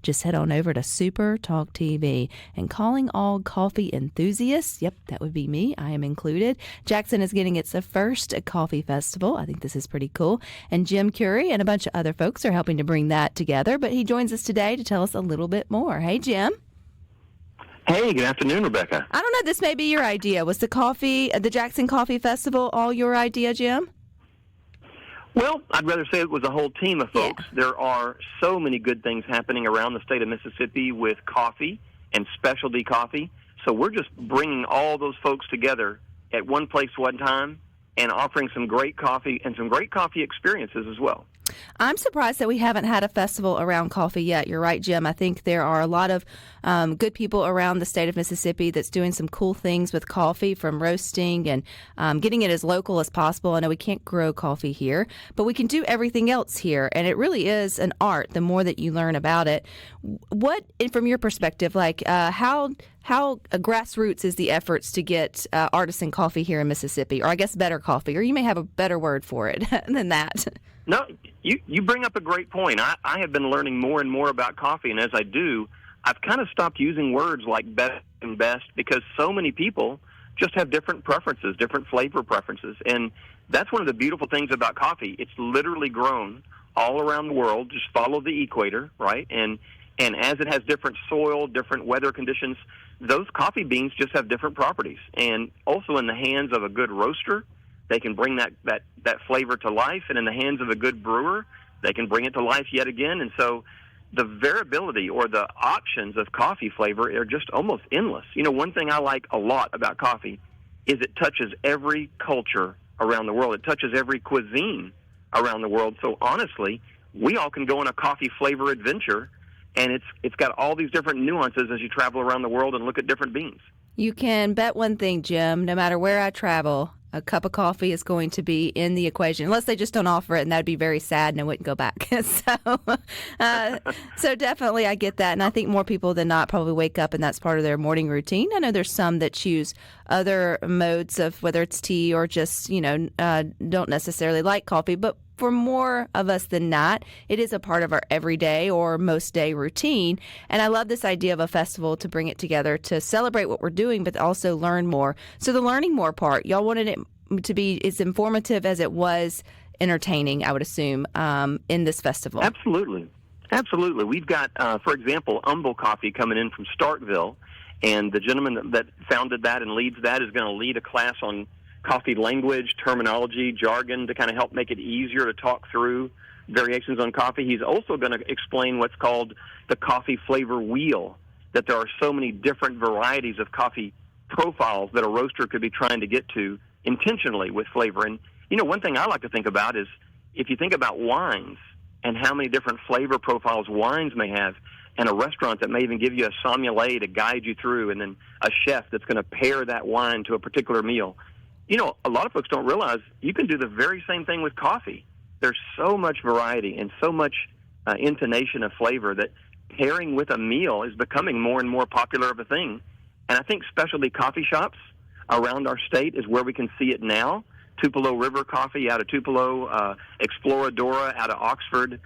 just head on over to SuperTalk TV and calling all coffee enthusiasts. Yep, that would be me. I am included. Jackson is getting its first coffee festival. I think this is pretty cool. And Jim Currie and a bunch of other folks are helping to bring that together. But he joins us today to tell us a little bit more. Hey, Jim. Hey, good afternoon, Rebecca. I don't know. This may be your idea. Was the Jackson Coffee Festival all your idea, Jim? Well, I'd rather say it was a whole team of folks. Yeah. There are so many good things happening around the state of Mississippi with coffee and specialty coffee. So we're just bringing all those folks together at one place, one time, and offering some great coffee and some great coffee experiences as well. I'm surprised that we haven't had a festival around coffee yet. You're right, Jim. I think there are a lot of good people around the state of Mississippi that's doing some cool things with coffee, from roasting and getting it as local as possible. I know we can't grow coffee here, but we can do everything else here, and it really is an art the more that you learn about it. What, from your perspective, how grassroots is the efforts to get artisan coffee here in Mississippi, or I guess better coffee, or you may have a better word for it than that? No, you bring up a great point. I have been learning more and more about coffee, and as I do, I've kind of stopped using words like best and best because so many people just have different preferences, different flavor preferences, and that's one of the beautiful things about coffee. It's literally grown all around the world. Just follow the equator, right? And as it has different soil, different weather conditions, those coffee beans just have different properties. And also in the hands of a good roaster, they can bring that flavor to life, and in the hands of a good brewer, they can bring it to life yet again. And so the variability or the options of coffee flavor are just almost endless. You know, one thing I like a lot about coffee is it touches every culture around the world. It touches every cuisine around the world. So honestly, we all can go on a coffee flavor adventure, and it's got all these different nuances as you travel around the world and look at different beans. You can bet one thing, Jim, no matter where I travel, a cup of coffee is going to be in the equation, unless they just don't offer it, and that would be very sad, and I wouldn't go back. So definitely I get that, and I think more people than not probably wake up, and that's part of their morning routine. I know there's some that choose other modes of whether it's tea or just, don't necessarily like coffee, but for more of us than not, it is a part of our everyday or most day routine. And I love this idea of a festival to bring it together to celebrate what we're doing, but also learn more. So the learning more part, y'all wanted it to be as informative as it was entertaining, I would assume, in this festival. Absolutely. We've got, for example, Humble Coffee coming in from Starkville, and the gentleman that founded that and leads that is going to lead a class on coffee language, terminology, jargon to kind of help make it easier to talk through variations on coffee. He's also going to explain what's called the coffee flavor wheel, that there are so many different varieties of coffee profiles that a roaster could be trying to get to intentionally with flavor. And, one thing I like to think about is if you think about wines and how many different flavor profiles wines may have, and a restaurant that may even give you a sommelier to guide you through, and then a chef that's going to pair that wine to a particular meal. A lot of folks don't realize you can do the very same thing with coffee. There's so much variety and so much intonation of flavor that pairing with a meal is becoming more and more popular of a thing. And I think specialty coffee shops around our state is where we can see it now. Tupelo River Coffee out of Tupelo, Exploradora out of Oxford,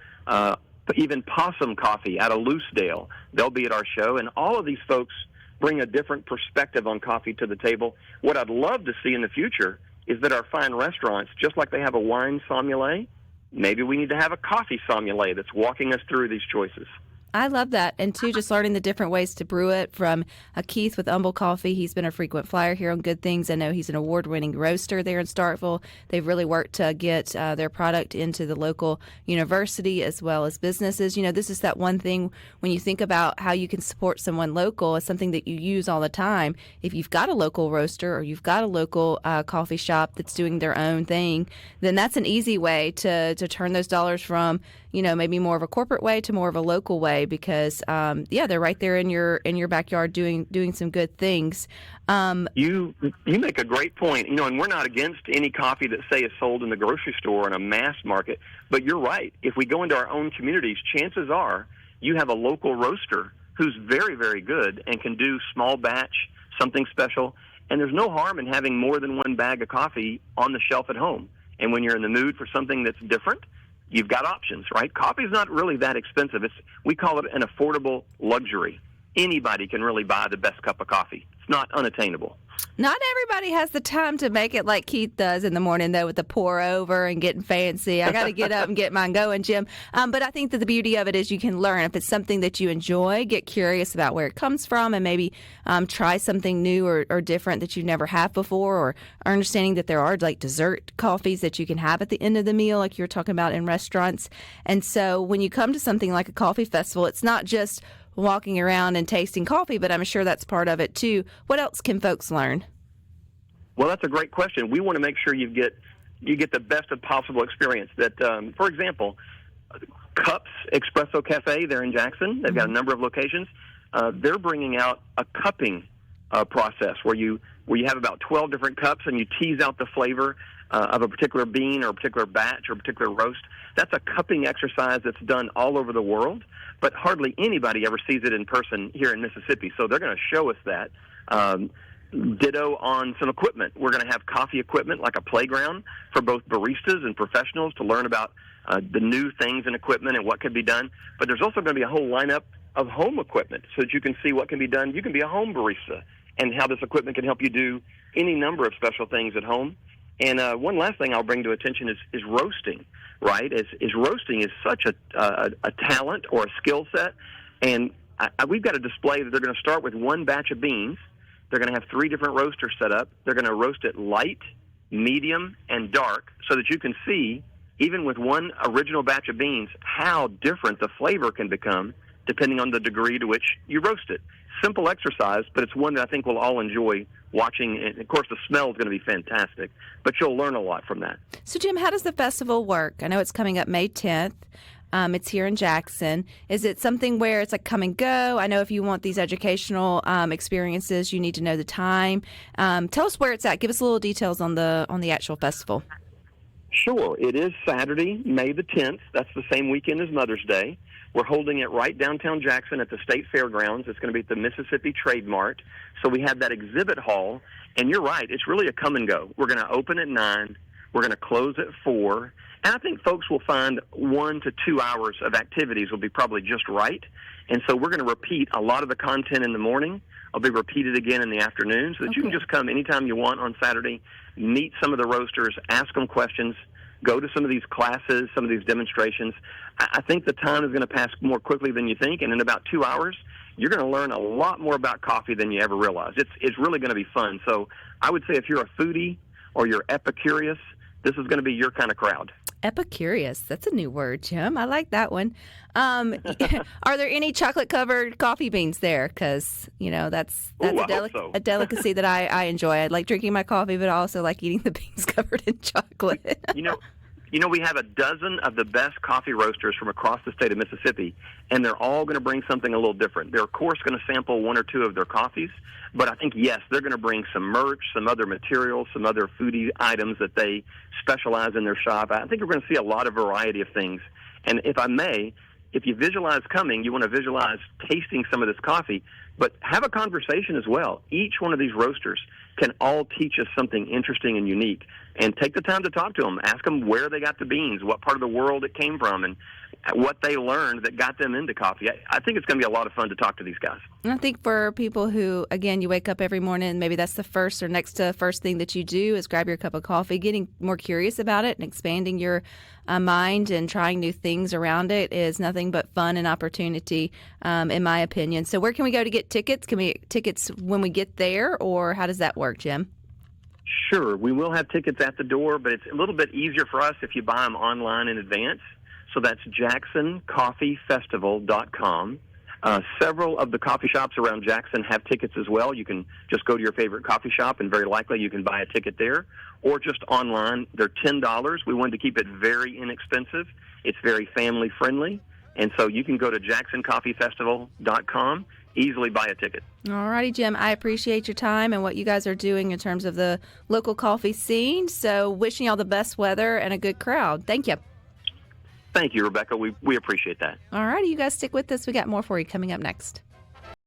even Possum Coffee out of Loosedale. They'll be at our show. And all of these folks bring a different perspective on coffee to the table. What I'd love to see in the future is that our fine restaurants, just like they have a wine sommelier, maybe we need to have a coffee sommelier that's walking us through these choices. I love that. And, too, just learning the different ways to brew it from Keith with Humble Coffee. He's been a frequent flyer here on Good Things. I know he's an award-winning roaster there in Starkville. They've really worked to get their product into the local university as well as businesses. This is that one thing when you think about how you can support someone local. It's something that you use all the time. If you've got a local roaster or you've got a local coffee shop that's doing their own thing, then that's an easy way to turn those dollars from, maybe more of a corporate way to more of a local way. Because they're right there in your backyard doing some good things. You make a great point. And we're not against any coffee that say is sold in the grocery store in a mass market. But you're right. If we go into our own communities, chances are you have a local roaster who's very, very good and can do small batch, something special. And there's no harm in having more than one bag of coffee on the shelf at home. And when you're in the mood for something that's different, you've got options, right? Coffee's not really that expensive. We call it an affordable luxury. Anybody can really buy the best cup of coffee. It's not unattainable. Not everybody has the time to make it like Keith does in the morning, though, with the pour over and getting fancy. I got to get up and get mine going, Jim. But I think that the beauty of it is you can learn. If it's something that you enjoy, get curious about where it comes from and maybe try something new or different that you've never had before, or understanding that there are like dessert coffees that you can have at the end of the meal, like you're talking about in restaurants. And so when you come to something like a coffee festival, it's not just walking around and tasting coffee, but I'm sure that's part of it too. What else can folks learn? Well, that's a great question. We want to make sure you get the best of possible experience. That, for example, Cups Espresso Cafe, they're in Jackson. They've got a number of locations. They're bringing out a cupping process where you have about 12 different cups and you tease out the flavor of a particular bean or a particular batch or a particular roast. That's a cupping exercise that's done all over the world, but hardly anybody ever sees it in person here in Mississippi. So they're going to show us that. Ditto on some equipment. We're going to have coffee equipment like a playground for both baristas and professionals to learn about the new things in equipment and what can be done. But there's also going to be a whole lineup of home equipment so that you can see what can be done. You can be a home barista and how this equipment can help you do any number of special things at home. And one last thing I'll bring to attention is roasting, right? Roasting is such a talent or a skill set. And we've got a display that they're going to start with one batch of beans. They're going to have 3 different roasters set up. They're going to roast it light, medium, and dark so that you can see, even with one original batch of beans, how different the flavor can become depending on the degree to which you roast it. Simple exercise, but it's one that I think we'll all enjoy watching. And, of course, the smell is going to be fantastic, but you'll learn a lot from that. So, Jim, how does the festival work? I know it's coming up May 10th. It's here in Jackson. Is it something where it's like come and go? I know if you want these educational experiences, you need to know the time. Tell us where it's at. Give us a little details on the actual festival. Sure. It is Saturday, May the 10th. That's the same weekend as Mother's Day. We're holding it right downtown Jackson at the State Fairgrounds. It's going to be at the Mississippi Trade Mart. So we have that exhibit hall. And you're right. It's really a come and go. We're going to open at 9. We're going to close at 4. And I think folks will find 1 to 2 hours of activities will be probably just right. And so we're going to repeat a lot of the content in the morning. I'll be repeated again in the afternoon so that you can just come anytime you want on Saturday, meet some of the roasters, ask them questions, go to some of these classes, some of these demonstrations. I think the time is going to pass more quickly than you think, and in about 2 hours, you're going to learn a lot more about coffee than you ever realized. It's really going to be fun. So I would say if you're a foodie or you're epicurious, this is going to be your kind of crowd. Epicurious. That's a new word, Jim. I like that one. Are there any chocolate-covered coffee beans there? Because, that's a delicacy that I enjoy. I like drinking my coffee, but I also like eating the beans covered in chocolate. We have a dozen of the best coffee roasters from across the state of Mississippi, and they're all going to bring something a little different. They're, of course, going to sample 1 or 2 of their coffees, but I think, yes, they're going to bring some merch, some other materials, some other foodie items that they specialize in their shop. I think we're going to see a lot of variety of things. And if I may, if you visualize coming, you want to visualize tasting some of this coffee, but have a conversation as well. Each one of these roasters can all teach us something interesting and unique. And take the time to talk to them. Ask them where they got the beans, what part of the world it came from, and what they learned that got them into coffee. I think it's going to be a lot of fun to talk to these guys. And I think for people who, again, you wake up every morning and maybe that's the first or next to first thing that you do is grab your cup of coffee, getting more curious about it and expanding your mind and trying new things around it is nothing but fun and opportunity, in my opinion. So where can we go to get tickets? Can we get tickets when we get there, or how does that work, Jim? Sure. We will have tickets at the door, but it's a little bit easier for us if you buy them online in advance. So that's jacksoncoffeefestival.com. Several of the coffee shops around Jackson have tickets as well. You can just go to your favorite coffee shop, and very likely you can buy a ticket there, or just online. They're $10. We wanted to keep it very inexpensive. It's very family-friendly, and so you can go to jacksoncoffeefestival.com, easily buy a ticket. All righty, Jim. I appreciate your time and what you guys are doing in terms of the local coffee scene. So wishing y'all the best weather and a good crowd. Thank you. Thank you, Rebecca. We appreciate that. All righty, you guys stick with us. We got more for you coming up next.